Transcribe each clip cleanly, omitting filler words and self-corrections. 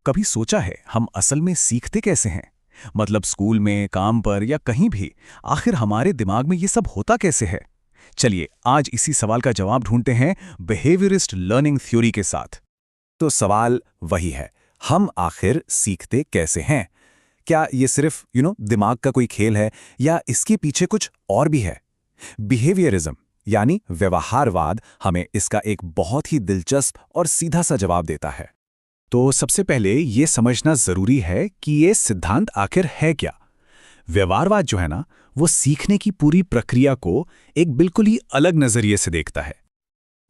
कभी सोचा है हम असल में सीखते कैसे हैं? मतलब स्कूल में, काम पर या कहीं भी, आखिर हमारे दिमाग में ये सब होता कैसे है? चलिए आज इसी सवाल का जवाब ढूंढते हैं बिहेवियरिस्ट लर्निंग थ्योरी के साथ। तो सवाल वही है, हम आखिर सीखते कैसे हैं? क्या ये सिर्फ दिमाग का कोई खेल है या इसके पीछे कुछ और भी है? बिहेवियरिज्म यानी व्यवहारवाद हमें इसका एक बहुत ही दिलचस्प और सीधा सा जवाब देता है। तो सबसे पहले ये समझना जरूरी है कि ये सिद्धांत आखिर है क्या। व्यवहारवाद जो है ना, वो सीखने की पूरी प्रक्रिया को एक बिल्कुल ही अलग नजरिए से देखता है।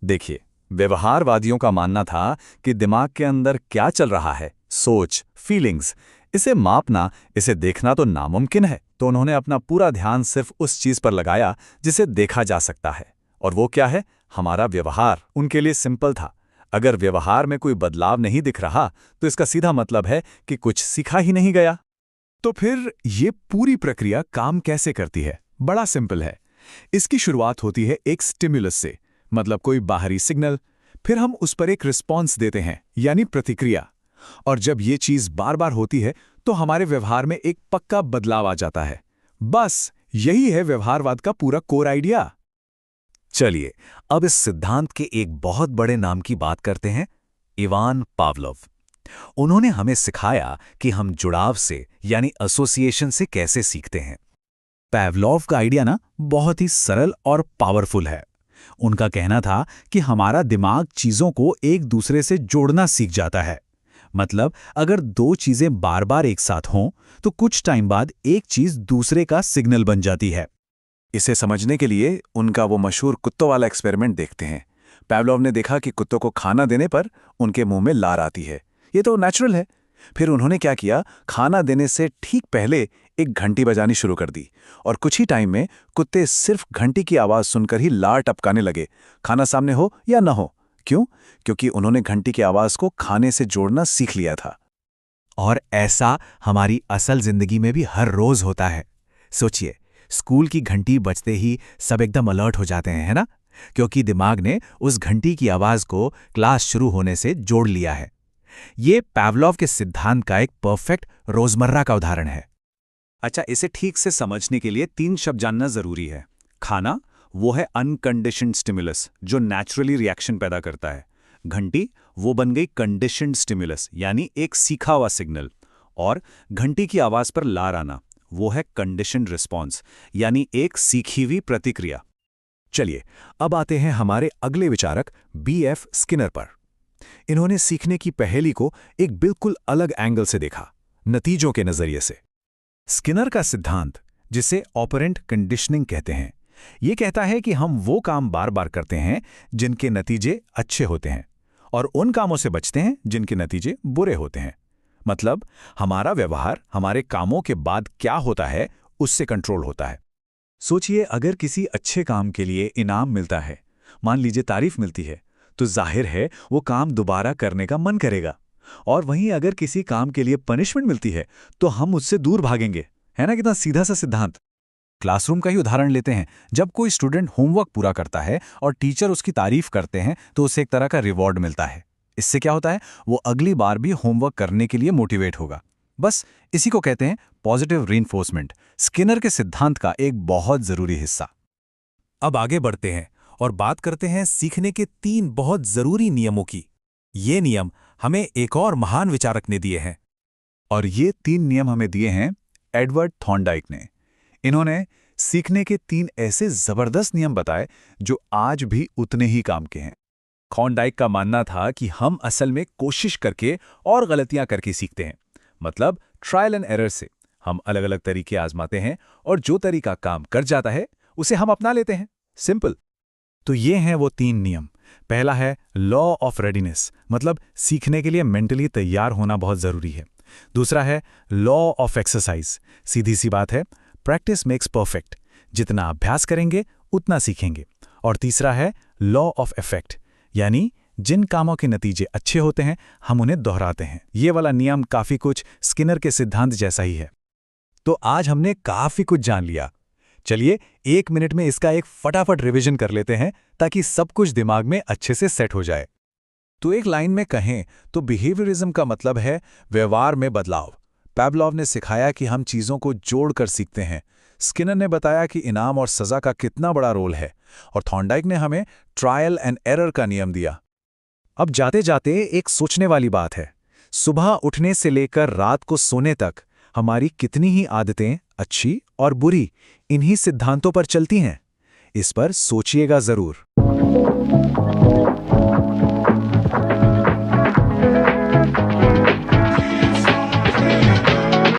देखिए, व्यवहारवादियों का मानना था कि दिमाग के अंदर क्या चल रहा है, सोच, फीलिंग्स, इसे मापना, इसे देखना तो नामुमकिन है। तो उन्होंने अपना पूरा ध्यान सिर्फ उस चीज पर लगाया जिसे देखा जा सकता है, और वो क्या है? हमारा व्यवहार। उनके लिए सिंपल था, अगर व्यवहार में कोई बदलाव नहीं दिख रहा तो इसका सीधा मतलब है कि कुछ सीखा ही नहीं गया। तो फिर ये पूरी प्रक्रिया काम कैसे करती है? बड़ा सिंपल है। इसकी शुरुआत होती है एक स्टिमुलस से, मतलब कोई बाहरी सिग्नल, फिर हम उस पर एक रिस्पॉन्स देते हैं, यानी प्रतिक्रिया। और जब ये चीज बार बार होती है तो हमारे व्यवहार में एक पक्का बदलाव आ जाता है। बस यही है व्यवहारवाद का पूरा कोर आइडिया। चलिए अब इस सिद्धांत के एक बहुत बड़े नाम की बात करते हैं, इवान पावलोव। उन्होंने हमें सिखाया कि हम जुड़ाव से यानी एसोसिएशन से कैसे सीखते हैं। पावलोव का आइडिया ना बहुत ही सरल और पावरफुल है। उनका कहना था कि हमारा दिमाग चीजों को एक दूसरे से जोड़ना सीख जाता है। मतलब अगर दो चीजें बार बार एक साथ हों तो कुछ टाइम बाद एक चीज दूसरे का सिग्नल बन जाती है। इसे समझने के लिए उनका वो मशहूर कुत्तों वाला एक्सपेरिमेंट देखते हैं। पावलोव ने देखा कि कुत्तों को खाना देने पर उनके मुंह में लार आती है, ये तो नेचुरल है। फिर उन्होंने क्या किया, खाना देने से ठीक पहले एक घंटी बजानी शुरू कर दी, और कुछ ही टाइम में कुत्ते सिर्फ घंटी की आवाज सुनकर ही लार टपकाने लगे, खाना सामने हो या न हो। क्यों? क्योंकि उन्होंने घंटी की आवाज को खाने से जोड़ना सीख लिया था। और ऐसा हमारी असल जिंदगी में भी हर रोज होता है। सोचिए, स्कूल की घंटी बजते ही सब एकदम अलर्ट हो जाते हैं, है ना? क्योंकि दिमाग ने उस घंटी की आवाज को क्लास शुरू होने से जोड़ लिया है। ये पावलोव के सिद्धांत का एक परफेक्ट रोजमर्रा का उदाहरण है। अच्छा, इसे ठीक से समझने के लिए 3 शब्द जानना जरूरी है। खाना, वो है अनकंडीशन्ड स्टिमुलस जो नेचुरली रिएक्शन पैदा करता है। घंटी, वो बन गई कंडीशन्ड स्टिमुलस यानी एक सीखा हुआ सिग्नल। और घंटी की आवाज पर लार आना, वो है कंडीशन्ड रिस्पॉन्स यानी एक सीखी हुई प्रतिक्रिया। चलिए अब आते हैं हमारे अगले विचारक B.F. स्किनर पर। इन्होंने सीखने की पहेली को एक बिल्कुल अलग एंगल से देखा, नतीजों के नजरिए से। स्किनर का सिद्धांत, जिसे ऑपरेंट कंडीशनिंग कहते हैं, यह कहता है कि हम वो काम बार बार करते हैं जिनके नतीजे अच्छे होते हैं, और उन कामों से बचते हैं जिनके नतीजे बुरे होते हैं। मतलब हमारा व्यवहार हमारे कामों के बाद क्या होता है उससे कंट्रोल होता है। सोचिए, अगर किसी अच्छे काम के लिए इनाम मिलता है, मान लीजिए तारीफ मिलती है, तो जाहिर है वो काम दोबारा करने का मन करेगा। और वहीं अगर किसी काम के लिए पनिशमेंट मिलती है तो हम उससे दूर भागेंगे। है ना कितना सीधा सा सिद्धांत। क्लासरूम का ही उदाहरण लेते हैं। जब कोई स्टूडेंट होमवर्क पूरा करता है और टीचर उसकी तारीफ करते हैं तो उसे एक तरह का रिवॉर्ड मिलता है। इससे क्या होता है, वो अगली बार भी होमवर्क करने के लिए मोटिवेट होगा। बस इसी को कहते हैं पॉजिटिव रीइंफोर्समेंट, स्किनर के सिद्धांत का एक बहुत जरूरी हिस्सा। अब आगे बढ़ते हैं और बात करते हैं सीखने के 3 बहुत जरूरी नियमों की। ये नियम हमें एक और महान विचारक ने दिए हैं, और ये 3 नियम हमें दिए हैं एडवर्ड थॉर्नडाइक ने। इन्होंने सीखने के 3 ऐसे जबरदस्त नियम बताए जो आज भी उतने ही काम के हैं। थॉर्नडाइक का मानना था कि हम असल में कोशिश करके और गलतियां करके सीखते हैं। मतलब ट्रायल एंड एरर से हम अलग अलग तरीके आजमाते हैं, और जो तरीका काम कर जाता है उसे हम अपना लेते हैं। सिंपल। तो ये हैं वो 3 नियम। पहला है लॉ ऑफ रेडीनेस, मतलब सीखने के लिए मेंटली तैयार होना बहुत जरूरी है। दूसरा है लॉ ऑफ एक्सरसाइज, सीधी सी बात है, प्रैक्टिस मेक्स परफेक्ट, जितना अभ्यास करेंगे उतना सीखेंगे। और तीसरा है लॉ ऑफ इफेक्ट, यानी जिन कामों के नतीजे अच्छे होते हैं हम उन्हें दोहराते हैं। ये वाला नियम काफी कुछ स्किनर के सिद्धांत जैसा ही है। तो आज हमने काफी कुछ जान लिया। चलिए 1 मिनट में इसका एक फटाफट रिवीजन कर लेते हैं ताकि सब कुछ दिमाग में अच्छे से सेट हो जाए। तो एक लाइन में कहें तो बिहेवियरिज्म का मतलब है व्यवहार में बदलाव। पैवलोव ने सिखाया कि हम चीज़ों को जोड़कर सीखते हैं। स्किनर ने बताया कि इनाम और सज़ा का कितना बड़ा रोल है। और थॉर्नडाइक ने हमें ट्रायल एंड एरर का नियम दिया। अब जाते जाते एक सोचने वाली बात है, सुबह उठने से लेकर रात को सोने तक हमारी कितनी ही आदतें, अच्छी और बुरी, इन्हीं सिद्धांतों पर चलती हैं। इस पर सोचिएगा ज़रूर।